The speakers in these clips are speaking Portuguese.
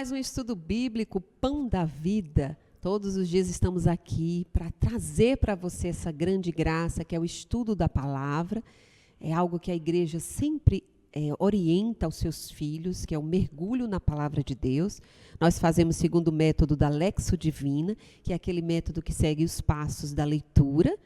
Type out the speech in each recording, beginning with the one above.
mais um estudo bíblico, Pão da Vida. Todos os dias estamos aqui para trazer para você essa grande graça, que é o estudo da palavra. É algo que a igreja sempre orienta aos seus filhos, que é o mergulho na palavra de Deus. Nós fazemos segundo o método da Lexo Divina, que é aquele método que segue os passos da leitura.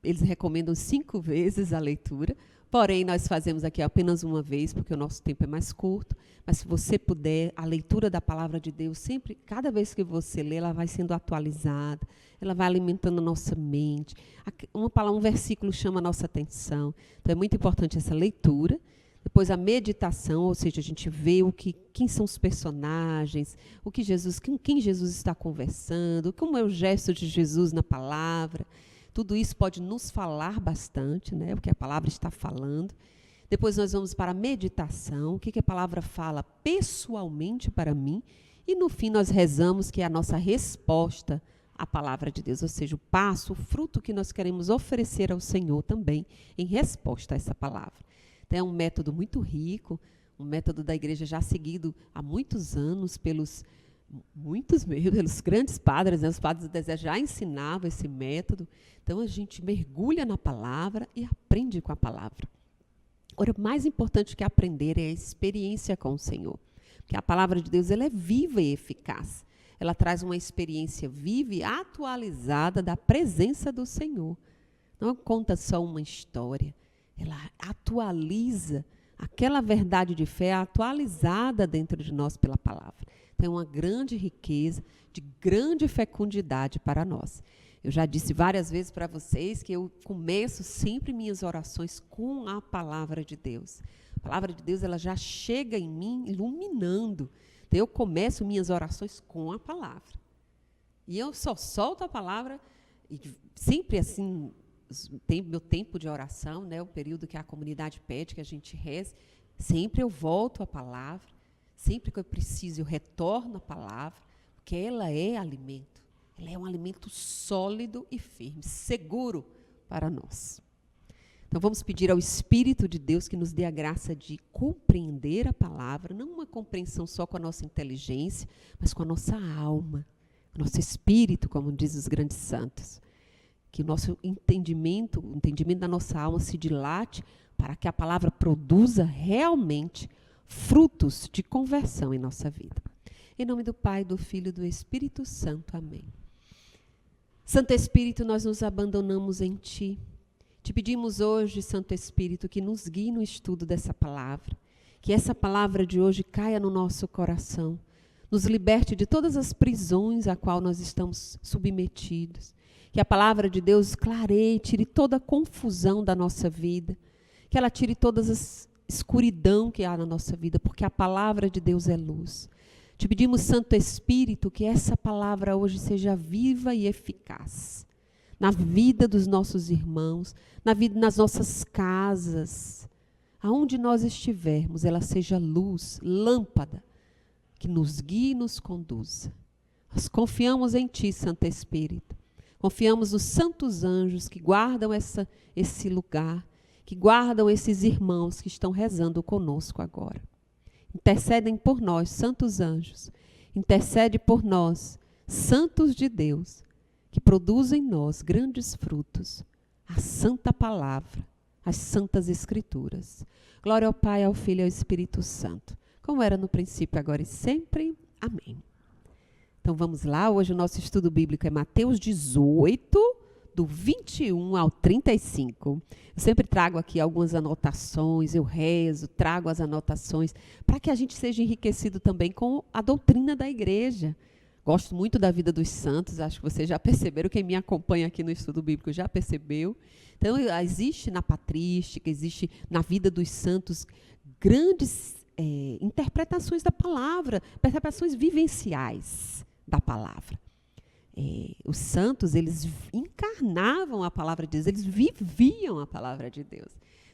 Eles recomendam 5 vezes a leitura. Porém, nós fazemos aqui apenas uma vez, porque o nosso tempo é mais curto. Mas se você puder, a leitura da palavra de Deus, sempre, cada vez que você lê, ela vai sendo atualizada, ela vai alimentando a nossa mente. Um versículo chama a nossa atenção. Então, é muito importante essa leitura. Depois, a meditação, ou seja, a gente vê quem são os personagens, com quem Jesus está conversando, como é o gesto de Jesus na palavra. Tudo isso pode nos falar bastante, né, o que a palavra está falando. Depois nós vamos para a meditação, o que a palavra fala pessoalmente para mim. E no fim nós rezamos, que é a nossa resposta à palavra de Deus, ou seja, o passo, o fruto que nós queremos oferecer ao Senhor também em resposta a essa palavra. Então é um método muito rico, um método da igreja já seguido há muitos anos pelos grandes padres, né? Os padres do deserto já ensinavam esse método. Então, a gente mergulha na palavra e aprende com a palavra. Agora, o mais importante que aprender é a experiência com o Senhor. Porque a palavra de Deus ela é viva e eficaz. Ela traz uma experiência viva e atualizada da presença do Senhor. Não conta só uma história. Ela atualiza aquela verdade de fé atualizada dentro de nós pela palavra. Tem uma grande riqueza, de grande fecundidade para nós. Eu já disse várias vezes para vocês que eu começo sempre minhas orações com a palavra de Deus. A palavra de Deus ela já chega em mim iluminando. Então, eu começo minhas orações com a palavra. E eu só solto a palavra, e sempre assim, meu tempo de oração, né, o período que a comunidade pede que a gente reze, sempre eu volto à palavra. Sempre que eu preciso, eu retorno à palavra, porque ela é alimento. Ela é um alimento sólido e firme, seguro para nós. Então, vamos pedir ao Espírito de Deus que nos dê a graça de compreender a palavra, não uma compreensão só com a nossa inteligência, mas com a nossa alma, o nosso espírito, como dizem os grandes santos. Que o nosso entendimento, o entendimento da nossa alma se dilate para que a palavra produza realmente frutos de conversão em nossa vida. Em nome do Pai, do Filho e do Espírito Santo. Amém. Santo Espírito, nós nos abandonamos em Ti. Te pedimos hoje, Santo Espírito, que nos guie no estudo dessa palavra. Que essa palavra de hoje caia no nosso coração. Nos liberte de todas as prisões a qual nós estamos submetidos. Que a palavra de Deus clareie, tire toda a confusão da nossa vida. Que ela tire todas as escuridão que há na nossa vida, porque a palavra de Deus é luz. Te pedimos, Santo Espírito, que essa palavra hoje seja viva e eficaz na vida dos nossos irmãos, nas nossas casas, aonde nós estivermos, ela seja luz, lâmpada, que nos guie e nos conduza. Nós confiamos em Ti, Santo Espírito. Confiamos nos santos anjos que guardam esse lugar, que guardam esses irmãos que estão rezando conosco agora. Intercedem por nós, santos anjos. Intercede por nós, santos de Deus, que produzem em nós grandes frutos, a santa palavra, as santas escrituras. Glória ao Pai, ao Filho e ao Espírito Santo, como era no princípio, agora e sempre. Amém. Então vamos lá, hoje o nosso estudo bíblico é Mateus 18, do 21 ao 35. Eu sempre trago aqui algumas anotações, eu rezo, trago as anotações, para que a gente seja enriquecido também com a doutrina da igreja. Gosto muito da vida dos santos, acho que vocês já perceberam, quem me acompanha aqui no estudo bíblico já percebeu. Então, existe na patrística, existe na vida dos santos grandes interpretações da palavra, interpretações vivenciais da palavra. Os santos, eles encarnavam a palavra de Deus, eles viviam a palavra de Deus.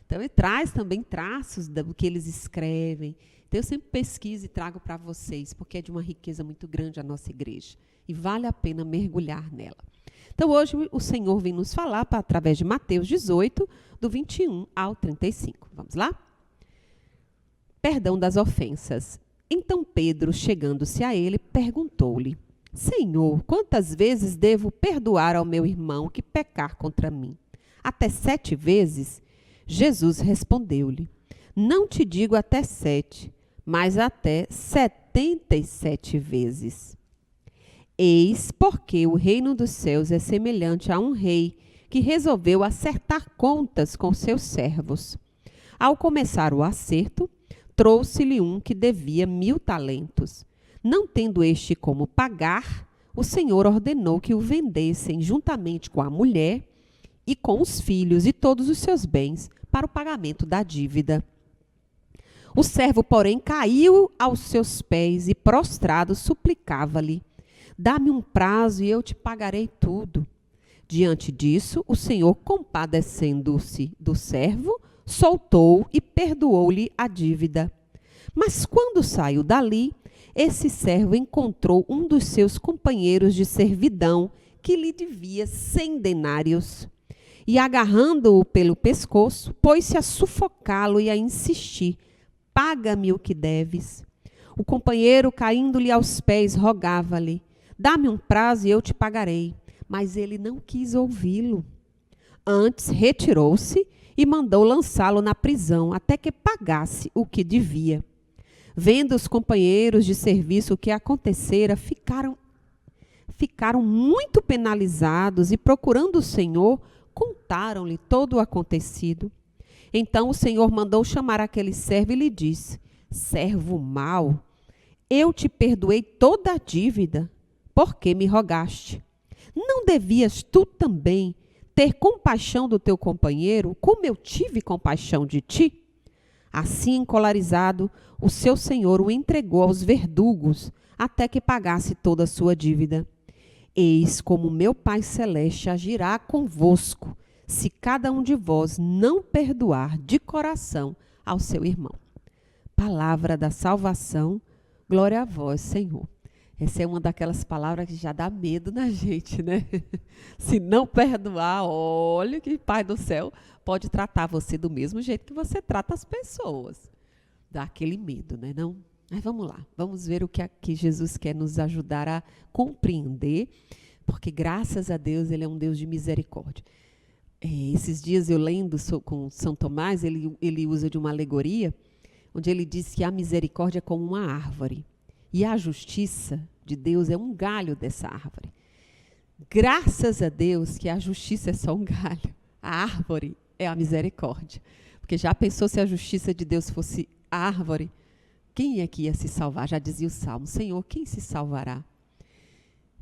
Então, ele traz também traços do que eles escrevem. Então, eu sempre pesquiso e trago para vocês, porque é de uma riqueza muito grande a nossa igreja. E vale a pena mergulhar nela. Então, hoje, o Senhor vem nos falar, através de Mateus 18, do 21 ao 35. Vamos lá? Perdão das ofensas. Então Pedro, chegando-se a ele, perguntou-lhe: Senhor, quantas vezes devo perdoar ao meu irmão que pecar contra mim? Até 7 vezes? Jesus respondeu-lhe: Não te digo até 7, mas até 77 vezes. Eis porque o reino dos céus é semelhante a um rei que resolveu acertar contas com seus servos. Ao começar o acerto, trouxe-lhe um que devia 1000 talentos. Não tendo este como pagar, o Senhor ordenou que o vendessem juntamente com a mulher e com os filhos e todos os seus bens para o pagamento da dívida. O servo, porém, caiu aos seus pés e, prostrado, suplicava-lhe: Dá-me um prazo e eu te pagarei tudo. Diante disso, o Senhor, compadecendo-se do servo, soltou e perdoou-lhe a dívida. Mas quando saiu dali, esse servo encontrou um dos seus companheiros de servidão que lhe devia 100 denários. E, agarrando-o pelo pescoço, pôs-se a sufocá-lo e a insistir: Paga-me o que deves. O companheiro, caindo-lhe aos pés, rogava-lhe: Dá-me um prazo e eu te pagarei. Mas ele não quis ouvi-lo. Antes, retirou-se e mandou lançá-lo na prisão até que pagasse o que devia. Vendo os companheiros de serviço o que acontecera, ficaram muito penalizados e, procurando o Senhor, contaram-lhe todo o acontecido. Então o Senhor mandou chamar aquele servo e lhe disse: Servo mau, eu te perdoei toda a dívida, porque me rogaste. Não devias tu também ter compaixão do teu companheiro, como eu tive compaixão de ti? Assim, encolarizado, o seu senhor o entregou aos verdugos, até que pagasse toda a sua dívida. Eis como meu Pai Celeste agirá convosco, se cada um de vós não perdoar de coração ao seu irmão. Palavra da salvação, glória a vós, Senhor. Essa é uma daquelas palavras que já dá medo na gente, né? Se não perdoar, olha que Pai do céu pode tratar você do mesmo jeito que você trata as pessoas. Dá aquele medo, né? Não? Mas vamos lá, vamos ver o que Jesus quer nos ajudar a compreender, porque graças a Deus Ele é um Deus de misericórdia. Esses dias eu lendo com São Tomás, ele usa de uma alegoria, onde ele diz que a misericórdia é como uma árvore. E a justiça de Deus é um galho dessa árvore. Graças a Deus que a justiça é só um galho. A árvore é a misericórdia. Porque já pensou se a justiça de Deus fosse árvore? Quem é que ia se salvar? Já dizia o Salmo: Senhor, quem se salvará?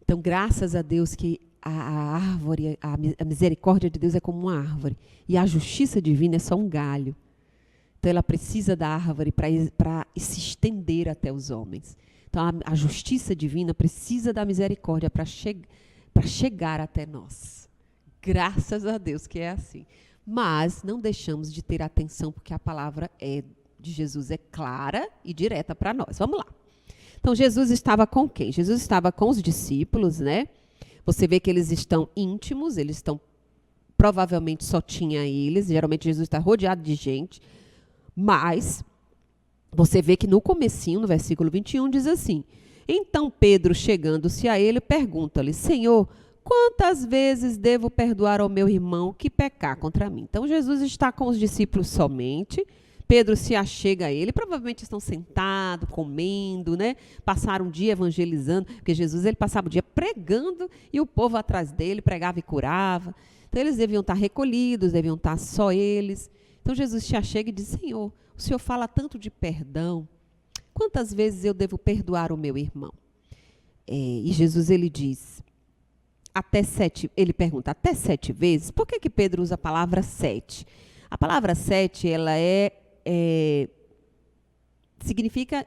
Então, graças a Deus que a árvore, a misericórdia de Deus é como uma árvore. E a justiça divina é só um galho. Então, ela precisa da árvore para se estender até os homens. Então, a justiça divina precisa da misericórdia para chegar até nós. Graças a Deus que é assim. Mas não deixamos de ter atenção, porque a palavra de Jesus é clara e direta para nós. Vamos lá. Então, Jesus estava com quem? Jesus estava com os discípulos, né? Você vê que eles estão íntimos, provavelmente só tinha eles. Geralmente, Jesus está rodeado de gente. Mas você vê que no comecinho, no versículo 21, diz assim: Então Pedro, chegando-se a ele, pergunta-lhe: Senhor, quantas vezes devo perdoar ao meu irmão que pecar contra mim? Então Jesus está com os discípulos somente. Pedro se achega a ele, provavelmente estão sentados, comendo, né? Passaram um dia evangelizando, porque Jesus ele passava o dia pregando e o povo atrás dele pregava e curava. Então eles deviam estar recolhidos, deviam estar só eles. Então Jesus se achega e diz: Senhor, o Senhor fala tanto de perdão, quantas vezes eu devo perdoar o meu irmão? E Jesus ele diz, ele pergunta, até 7 vezes? Por que Pedro usa a palavra 7? A palavra 7, ela significa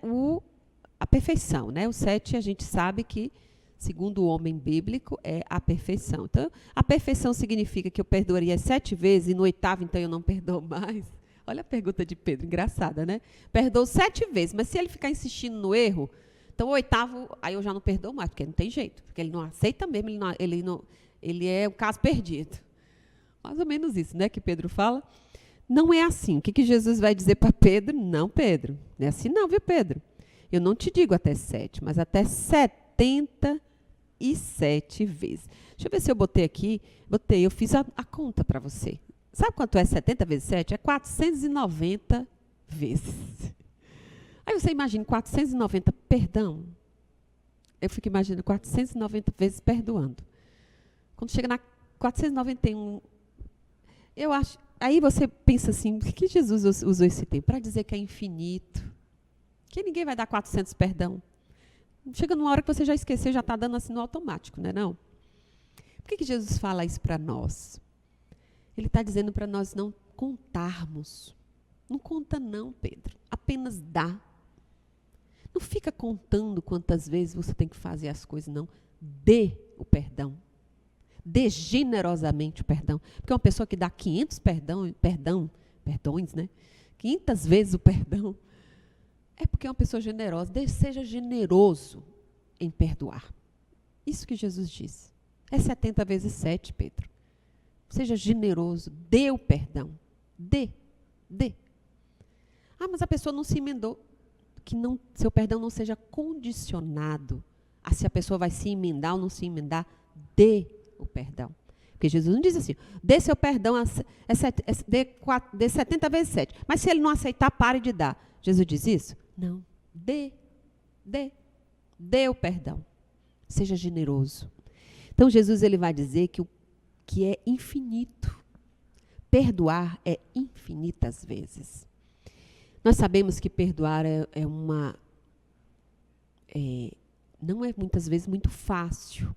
a perfeição, né? O 7 a gente sabe que, segundo o homem bíblico, é a perfeição. Então, a perfeição significa que eu perdoaria 7 vezes e no 8º, então, eu não perdoo mais. Olha a pergunta de Pedro, engraçada, né? Perdoo 7 vezes, mas se ele ficar insistindo no erro, então o 8º, aí eu já não perdoo mais, porque não tem jeito. Porque ele não aceita mesmo, ele é o caso perdido. Mais ou menos isso, né, que Pedro fala. Não é assim. O que Jesus vai dizer para Pedro? Não, Pedro, não é assim não, viu, Pedro? Eu não te digo até 7, mas até 77 vezes. Deixa eu ver se eu botei aqui. Eu fiz a conta para você. Sabe quanto é 70 vezes 7? É 490 vezes. Aí você imagina 490 perdão. Eu fico imaginando 490 vezes perdoando. Quando chega na 491, eu acho. Aí você pensa assim, por que Jesus usou esse tempo? Para dizer que é infinito. Que ninguém vai dar 400 perdão. Chega numa hora que você já esqueceu, já está dando assim no automático, não é não? Por que Jesus fala isso para nós? Ele está dizendo para nós não contarmos. Não conta não, Pedro. Apenas dá. Não fica contando quantas vezes você tem que fazer as coisas, não. Dê o perdão. Dê generosamente o perdão. Porque uma pessoa que dá 500 perdões, né? 500 vezes o perdão, é porque é uma pessoa generosa. Seja generoso em perdoar. Isso que Jesus disse. É 70 vezes 7, Pedro. Seja generoso. Dê o perdão. Dê. Ah, mas a pessoa não se emendou. Que não, seu perdão não seja condicionado a se a pessoa vai se emendar ou não se emendar. Dê o perdão. Porque Jesus não diz assim, dê seu perdão, dê 70 vezes 7. Mas se ele não aceitar, pare de dar. Jesus diz isso? Não. Dê o perdão. Seja generoso. Então, Jesus ele vai dizer que é infinito. Perdoar é infinitas vezes. Nós sabemos que perdoar não é muitas vezes muito fácil.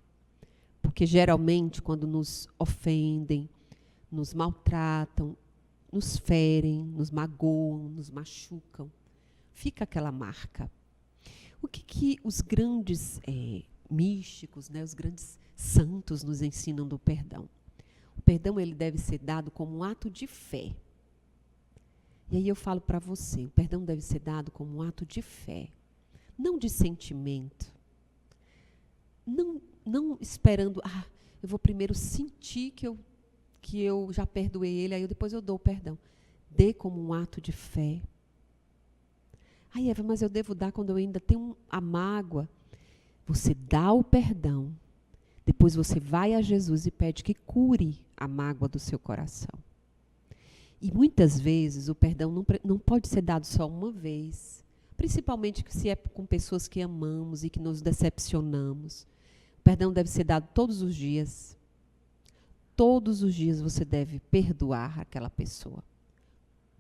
Porque geralmente quando nos ofendem, nos maltratam, nos ferem, nos magoam, nos machucam, fica aquela marca. O que os grandes místicos, né, os grandes santos nos ensinam do perdão? O perdão ele deve ser dado como um ato de fé. E aí eu falo para você, o perdão deve ser dado como um ato de fé, não de sentimento. Não esperando, eu vou primeiro sentir que eu já perdoei ele, aí depois eu dou o perdão. Dê como um ato de fé. Ai, Eva, mas eu devo dar quando eu ainda tenho a mágoa. Você dá o perdão, depois você vai a Jesus e pede que cure a mágoa do seu coração. E muitas vezes o perdão não pode ser dado só uma vez, principalmente se é com pessoas que amamos e que nos decepcionamos. O perdão deve ser dado todos os dias. Todos os dias você deve perdoar aquela pessoa.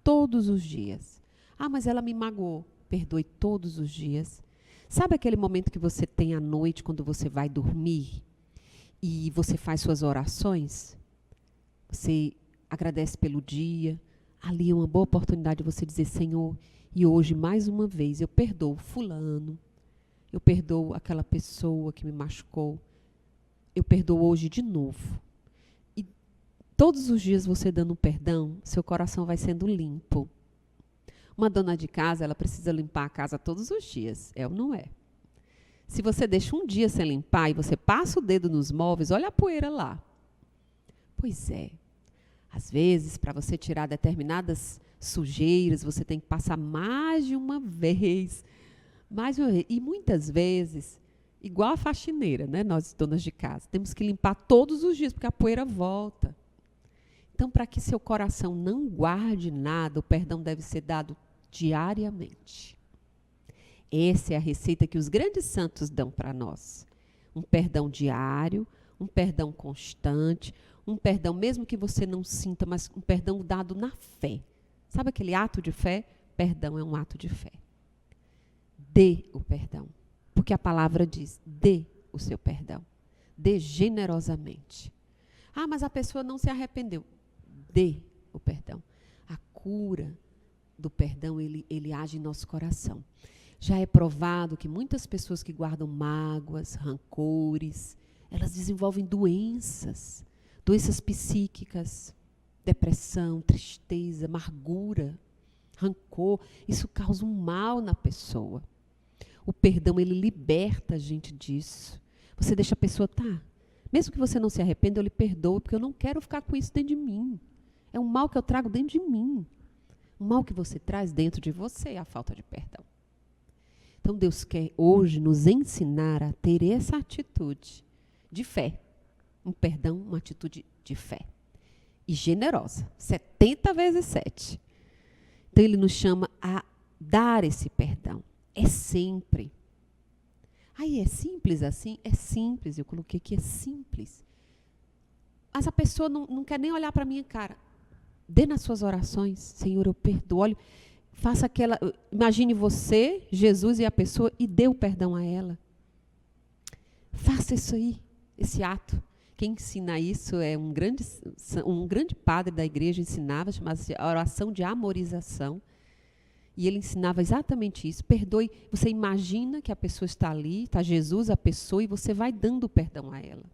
Todos os dias. Ah, mas ela me magoou. Perdoe todos os dias. Sabe aquele momento que você tem à noite, quando você vai dormir e você faz suas orações? Você agradece pelo dia. Ali é uma boa oportunidade de você dizer, Senhor, e hoje, mais uma vez, eu perdoo fulano. Eu perdoo aquela pessoa que me machucou. Eu perdoo hoje de novo. E todos os dias você dando perdão, seu coração vai sendo limpo. Uma dona de casa, ela precisa limpar a casa todos os dias. É ou não é? Se você deixa um dia sem limpar e você passa o dedo nos móveis, olha a poeira lá. Pois é. Às vezes, para você tirar determinadas sujeiras, você tem que passar mais de uma vez. E muitas vezes, igual a faxineira, né? Nós, donas de casa, temos que limpar todos os dias, porque a poeira volta. Então, para que seu coração não guarde nada, o perdão deve ser dado diariamente. Essa é a receita que os grandes santos dão para nós. Um perdão diário, um perdão constante, um perdão mesmo que você não sinta, mas um perdão dado na fé. Sabe aquele ato de fé? Perdão é um ato de fé. Dê o perdão, porque a palavra diz, dê o seu perdão. Dê generosamente. Ah, mas a pessoa não se arrependeu. Dê o perdão. A cura do perdão, ele age em nosso coração. Já é provado que muitas pessoas que guardam mágoas, rancores, elas desenvolvem doenças psíquicas, depressão, tristeza, amargura, rancor. Isso causa um mal na pessoa. O perdão, ele liberta a gente disso. Você deixa a pessoa, mesmo que você não se arrependa, eu lhe perdoo, porque eu não quero ficar com isso dentro de mim. É um mal que eu trago dentro de mim. O mal que você traz dentro de você é a falta de perdão. Então, Deus quer hoje nos ensinar a ter essa atitude de fé. Um perdão, uma atitude de fé. E generosa. 70 vezes 7. Então, Ele nos chama a dar esse perdão. É sempre. Aí, é simples assim? É simples. Eu coloquei que é simples. Mas a pessoa não quer nem olhar para a minha cara. Dê nas suas orações, Senhor, eu perdoo. Olha, faça aquela... Imagine você, Jesus e a pessoa, e dê o perdão a ela. Faça isso aí, esse ato. Quem ensina isso é um grande padre da igreja, ensinava, chamava-se a oração de amorização. E ele ensinava exatamente isso. Perdoe. Você imagina que a pessoa está ali, está Jesus, a pessoa, e você vai dando o perdão a ela.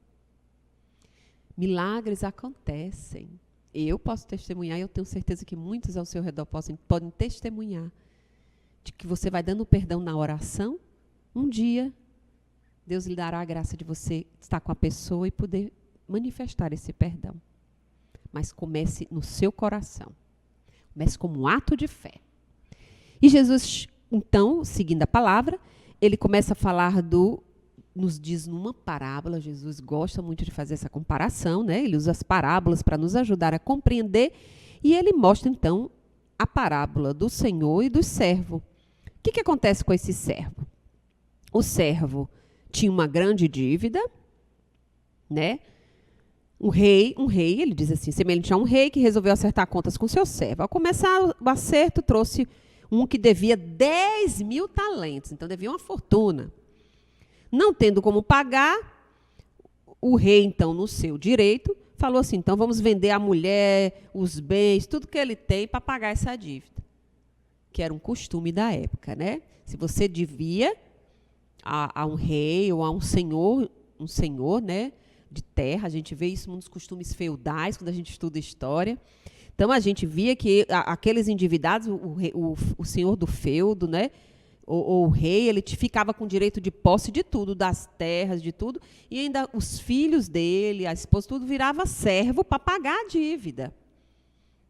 Milagres acontecem. Eu posso testemunhar, e eu tenho certeza que muitos ao seu redor podem testemunhar de que você vai dando perdão na oração. Um dia, Deus lhe dará a graça de você estar com a pessoa e poder manifestar esse perdão. Mas comece no seu coração. Comece como um ato de fé. E Jesus, então, seguindo a palavra, ele começa a falar nos diz numa parábola. Jesus gosta muito de fazer essa comparação, né? Ele usa as parábolas para nos ajudar a compreender, e ele mostra, então, a parábola do Senhor e do servo. O que acontece com esse servo? O servo tinha uma grande dívida, né? Um rei, ele diz assim, semelhante a um rei que resolveu acertar contas com seu servo. Ao começar o acerto, trouxe um que devia 10.000 talentos, então devia uma fortuna. Não tendo como pagar, o rei, então, no seu direito, falou assim, então vamos vender a mulher, os bens, tudo que ele tem para pagar essa dívida. Que era um costume da época, né? Se você devia a um rei ou a um senhor, né, de terra, a gente vê isso nos costumes feudais, quando a gente estuda história. Então, a gente via que aqueles endividados, o senhor do feudo, né, ou o rei, ele ficava com direito de posse de tudo, das terras, de tudo, e ainda os filhos dele, a esposa, tudo virava servo para pagar a dívida.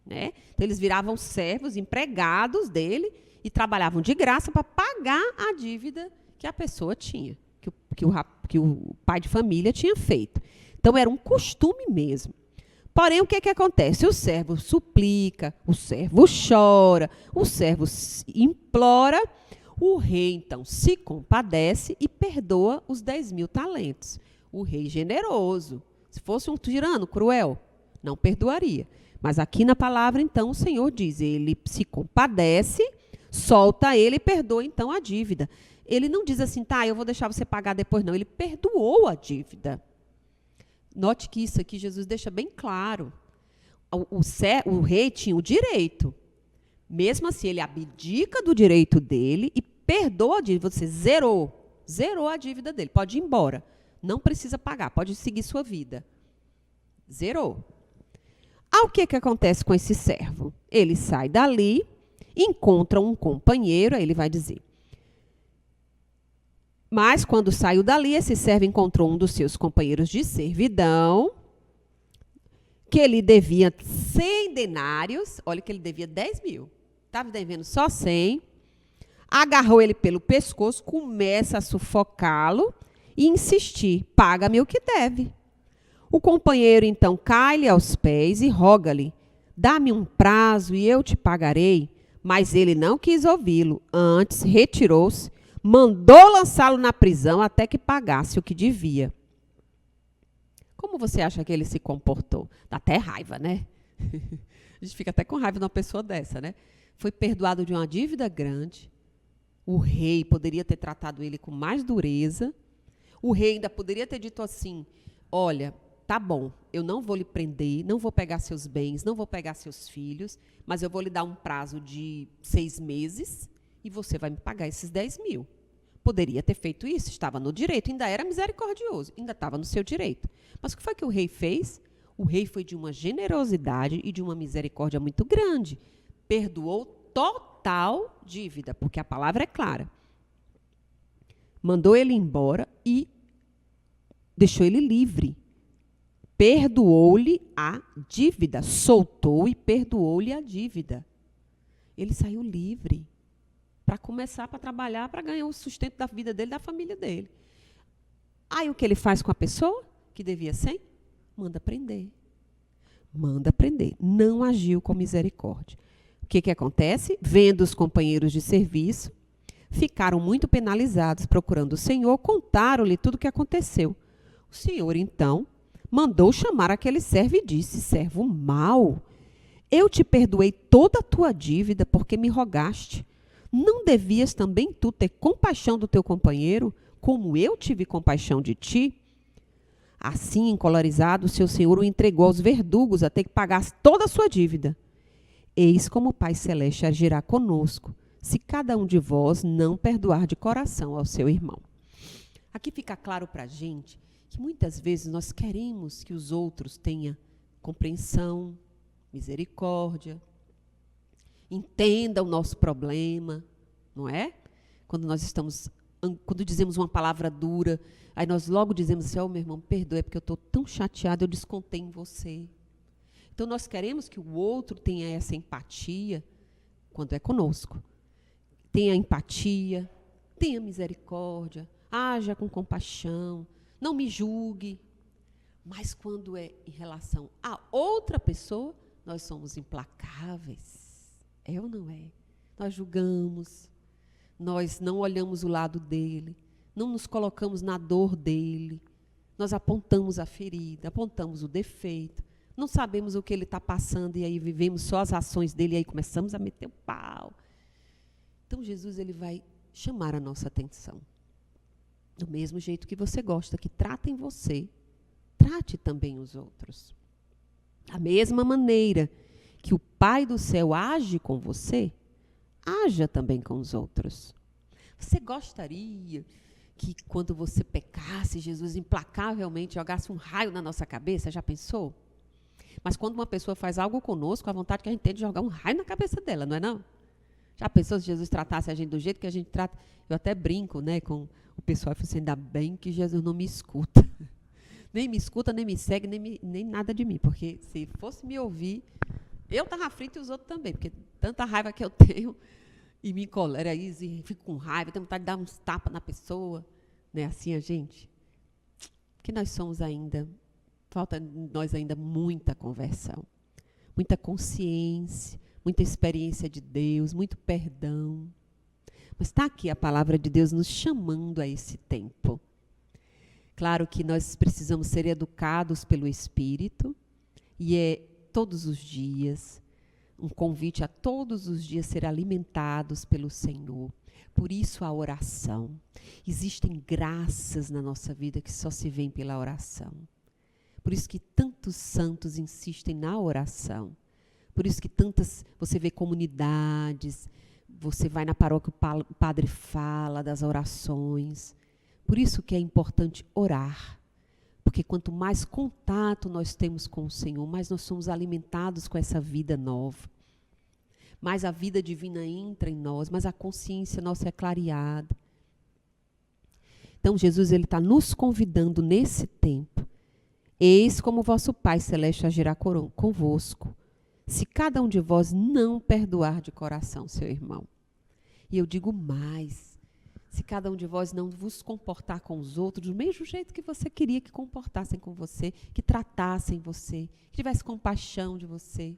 Né? Então, eles viravam servos, empregados dele, e trabalhavam de graça para pagar a dívida que a pessoa tinha, que o pai de família tinha feito. Então, era um costume mesmo. Porém, o que acontece? O servo suplica, o servo chora, o servo implora. O rei, então, se compadece e perdoa os 10.000 talentos. O rei generoso. Se fosse um tirano cruel, não perdoaria. Mas aqui na palavra, então, o Senhor diz, ele se compadece, solta ele e perdoa, então, a dívida. Ele não diz assim, tá, eu vou deixar você pagar depois, não. Ele perdoou a Note que isso aqui Jesus deixa bem claro. O rei tinha o direito. Mesmo assim, ele abdica do direito dele e perdoa a dívida. Você zerou a dívida dele. Pode ir embora. Não precisa pagar. Pode seguir sua vida. Zerou. O que acontece com esse servo? Ele sai dali, encontra um companheiro, aí ele vai dizer. Mas, quando saiu dali, esse servo encontrou um dos seus companheiros de servidão, que ele devia 100 denários. Olha que ele devia 10.000. Estava devendo só 100. Agarrou ele pelo pescoço, começa a sufocá-lo e insistir. Paga-me o que deve. O companheiro, então, cai-lhe aos pés e roga-lhe. Dá-me um prazo e eu te pagarei. Mas ele não quis ouvi-lo. Antes, retirou-se, mandou lançá-lo na prisão até que pagasse o que devia. Como você acha que ele se comportou? Dá até raiva, né? A gente fica até com raiva de uma pessoa dessa, né? Foi perdoado de uma dívida grande. O rei poderia ter tratado ele com mais dureza. O rei ainda poderia ter dito assim, olha, tá bom, eu não vou lhe prender, não vou pegar seus bens, não vou pegar seus filhos, mas eu vou lhe dar um prazo de 6 meses e você vai me pagar esses 10.000. Poderia ter feito isso, estava no direito, ainda era misericordioso, ainda estava no seu direito. Mas o que foi que o rei fez? O rei foi de uma generosidade e de uma misericórdia muito grande. Perdoou total dívida, porque a palavra é clara. Mandou ele embora e deixou ele livre. Perdoou-lhe a dívida, soltou e perdoou-lhe a dívida. Ele saiu livre. para começar, para trabalhar, para ganhar o sustento da vida dele, da família dele. Aí o que ele faz com a pessoa que devia ser? Manda prender. Manda prender. Não agiu com misericórdia. O que acontece? Vendo os companheiros de serviço, ficaram muito penalizados, procurando o Senhor, contaram-lhe tudo o que aconteceu. O Senhor, então, mandou chamar aquele servo e disse: servo mau, eu te perdoei toda a tua dívida porque me rogaste. Não devias também tu ter compaixão do teu companheiro, como eu tive compaixão de ti? Assim, encolarizado, seu senhor o entregou aos verdugos até que pagasse toda a sua dívida. Eis como o Pai Celeste agirá conosco, se cada um de vós não perdoar de coração ao seu irmão. Aqui fica claro para a gente que muitas vezes nós queremos que os outros tenham compreensão, misericórdia, entendam o nosso problema, não é? Quando dizemos uma palavra dura, aí nós logo dizemos assim: meu irmão, perdoe, porque eu estou tão chateado, eu descontei em você. Então, nós queremos que o outro tenha essa empatia quando é conosco. Tenha empatia, tenha misericórdia, haja com compaixão, não me julgue. Mas quando é em relação a outra pessoa, nós somos implacáveis. É ou não é? Nós julgamos, nós não olhamos o lado dele, não nos colocamos na dor dele, nós apontamos a ferida, apontamos o defeito, não sabemos o que ele está passando e aí vivemos só as ações dele e aí começamos a meter o pau. Então, Jesus, ele vai chamar a nossa atenção. Do mesmo jeito que você gosta que tratem você, trate também os outros. Da mesma maneira que o Pai do céu age com você, haja também com os outros. Você gostaria que quando você pecasse, Jesus implacavelmente jogasse um raio na nossa cabeça? Já pensou? Mas quando uma pessoa faz algo conosco, a vontade que a gente tem de jogar um raio na cabeça dela, não é não? Já pensou se Jesus tratasse a gente do jeito que a gente trata? Eu até brinco, né, com o pessoal e falo assim: ainda bem que Jesus não me escuta. Nem me escuta, nem me segue, nem nada de mim. Porque se fosse me ouvir, eu estava aflito e os outros também. Porque tanta raiva que eu tenho e me encolera e fico com raiva, tenho vontade de dar uns tapas na pessoa. Não é assim a gente? Porque nós somos ainda, falta em nós ainda muita conversão, muita consciência, muita experiência de Deus, muito perdão. Mas está aqui a palavra de Deus nos chamando a esse tempo. Claro que nós precisamos ser educados pelo Espírito, e é todos os dias, um convite a todos os dias ser alimentados pelo Senhor. Por isso a oração. Existem graças na nossa vida que só se vêem pela oração. Por isso que tantos santos insistem na oração. Por isso que você vê comunidades, você vai na paróquia, o padre fala das orações. Por isso que é importante orar. Porque quanto mais contato nós temos com o Senhor, mais nós somos alimentados com essa vida nova. Mais a vida divina entra em nós, mais a consciência nossa é clareada. Então, Jesus está nos convidando nesse tempo. Eis como o vosso Pai Celeste agirá convosco, se cada um de vós não perdoar de coração seu irmão. E eu digo mais, se cada um de vós não vos comportar com os outros do mesmo jeito que você queria que comportassem com você, que tratassem você, que tivesse compaixão de você.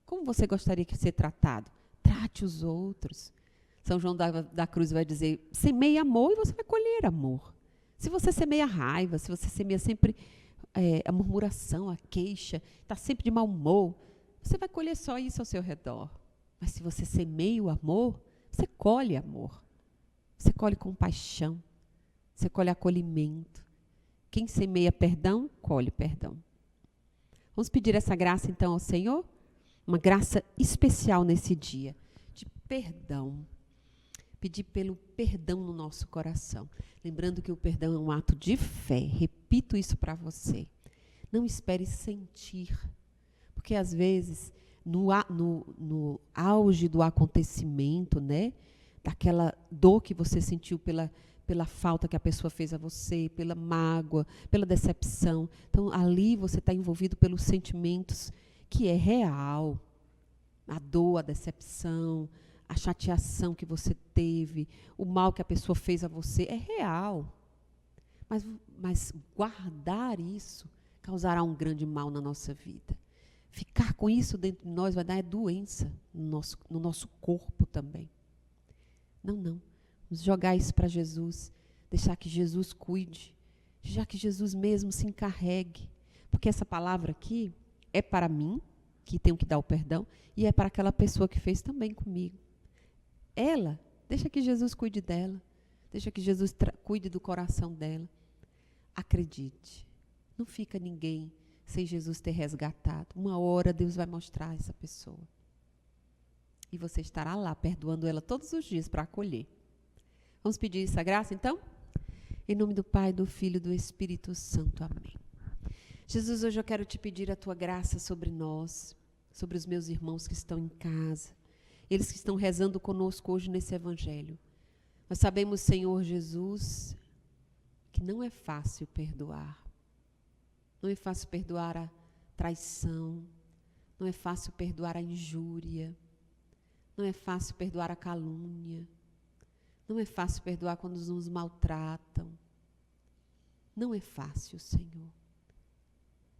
Como você gostaria de ser tratado? Trate os outros. São João da Cruz vai dizer: semeie amor e você vai colher amor. Se você semeia raiva, se você semeia sempre a murmuração, a queixa, está sempre de mau humor, você vai colher só isso ao seu redor. Mas se você semeia o amor, você colhe amor. Você colhe compaixão. Você colhe acolhimento. Quem semeia perdão, colhe perdão. Vamos pedir essa graça então ao Senhor? Uma graça especial nesse dia, de perdão. Pedir pelo perdão no nosso coração. Lembrando que o perdão é um ato de fé. Repito isso para você. Não espere sentir. Porque, às vezes, no auge do acontecimento, né, daquela dor que você sentiu pela falta que a pessoa fez a você, pela mágoa, pela decepção. Então, ali você está envolvido pelos sentimentos que é real. A dor, a decepção, a chateação que você teve, o mal que a pessoa fez a você, é real. Mas guardar isso causará um grande mal na nossa vida. Ficar com isso dentro de nós vai dar doença no nosso corpo também. Não. Vamos jogar isso para Jesus. Deixar que Jesus cuide. Deixar que Jesus mesmo se encarregue. Porque essa palavra aqui é para mim, que tenho que dar o perdão, e é para aquela pessoa que fez também comigo. Ela, deixa que Jesus cuide dela. Deixa que Jesus cuide do coração dela. Acredite. Não fica ninguém sem Jesus ter resgatado. Uma hora Deus vai mostrar essa pessoa. E você estará lá, perdoando ela todos os dias para acolher. Vamos pedir essa graça, então? Em nome do Pai, do Filho e do Espírito Santo. Amém. Jesus, hoje eu quero te pedir a tua graça sobre nós, sobre os meus irmãos que estão em casa, eles que estão rezando conosco hoje nesse evangelho. Nós sabemos, Senhor Jesus, que não é fácil perdoar. Não é fácil perdoar a traição, não é fácil perdoar a injúria, não é fácil perdoar a calúnia, não é fácil perdoar quando nos maltratam. Não é fácil, Senhor.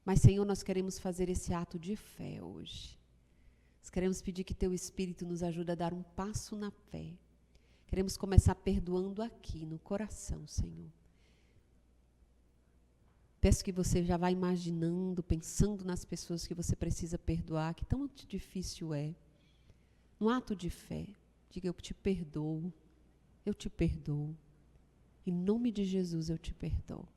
Mas, Senhor, nós queremos fazer esse ato de fé hoje. Nós queremos pedir que Teu Espírito nos ajude a dar um passo na fé. Queremos começar perdoando aqui, no coração, Senhor. Peço que você já vá imaginando, pensando nas pessoas que você precisa perdoar, que tão difícil é. No ato de fé, diga: eu te perdoo, eu te perdoo. Em nome de Jesus eu te perdoo.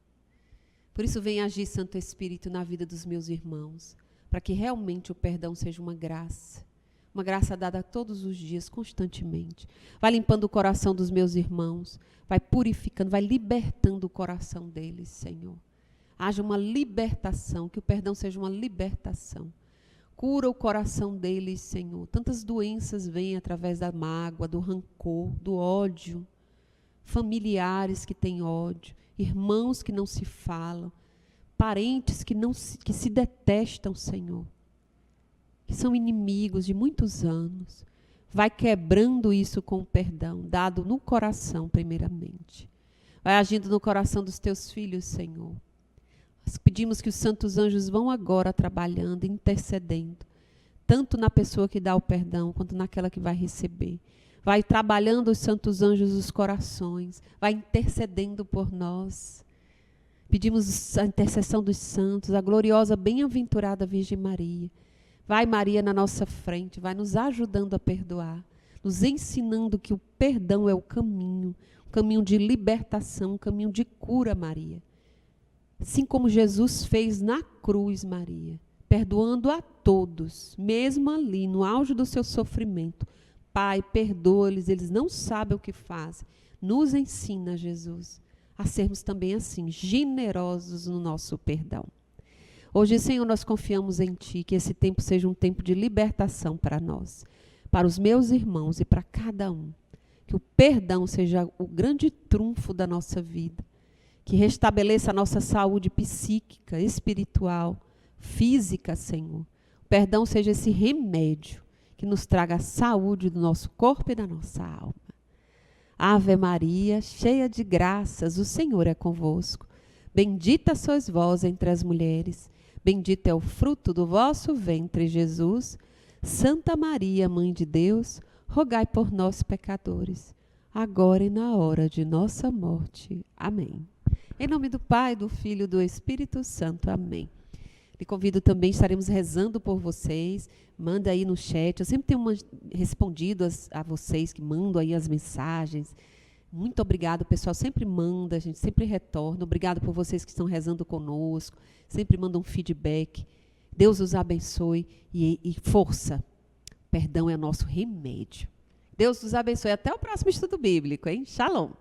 Por isso vem agir, Santo Espírito, na vida dos meus irmãos, para que realmente o perdão seja uma graça dada todos os dias, constantemente. Vai limpando o coração dos meus irmãos, vai purificando, vai libertando o coração deles, Senhor. Haja uma libertação, que o perdão seja uma libertação. Cura o coração deles, Senhor. Tantas doenças vêm através da mágoa, do rancor, do ódio. Familiares que têm ódio, irmãos que não se falam, parentes que se detestam, Senhor. Que são inimigos de muitos anos. Vai quebrando isso com o perdão, dado no coração primeiramente. Vai agindo no coração dos teus filhos, Senhor. Nós pedimos que os santos anjos vão agora trabalhando, intercedendo, tanto na pessoa que dá o perdão, quanto naquela que vai receber. Vai trabalhando os santos anjos os corações, vai intercedendo por nós. Pedimos a intercessão dos santos, a gloriosa, bem-aventurada Virgem Maria. Vai, Maria, na nossa frente, vai nos ajudando a perdoar, nos ensinando que o perdão é o caminho de libertação, um caminho de cura, Maria. Assim como Jesus fez na cruz, Maria, perdoando a todos, mesmo ali, no auge do seu sofrimento. Pai, perdoa-lhes, eles não sabem o que fazem. Nos ensina, Jesus, a sermos também assim, generosos no nosso perdão. Hoje, Senhor, nós confiamos em Ti, que esse tempo seja um tempo de libertação para nós, para os meus irmãos e para cada um. Que o perdão seja o grande trunfo da nossa vida. Que restabeleça a nossa saúde psíquica, espiritual, física, Senhor. O perdão seja esse remédio que nos traga a saúde do nosso corpo e da nossa alma. Ave Maria, cheia de graças, o Senhor é convosco. Bendita sois vós entre as mulheres, bendito é o fruto do vosso ventre, Jesus. Santa Maria, Mãe de Deus, rogai por nós, pecadores, agora e na hora de nossa morte. Amém. Em nome do Pai, do Filho e do Espírito Santo. Amém. Lhe convido também, estaremos rezando por vocês. Manda aí no chat. Eu sempre tenho respondido a vocês que mandam aí as mensagens. Muito obrigado, pessoal. Sempre manda, a gente sempre retorna. Obrigado por vocês que estão rezando conosco. Sempre mandam um feedback. Deus os abençoe e força. Perdão é nosso remédio. Deus os abençoe. Até o próximo estudo bíblico, hein? Shalom.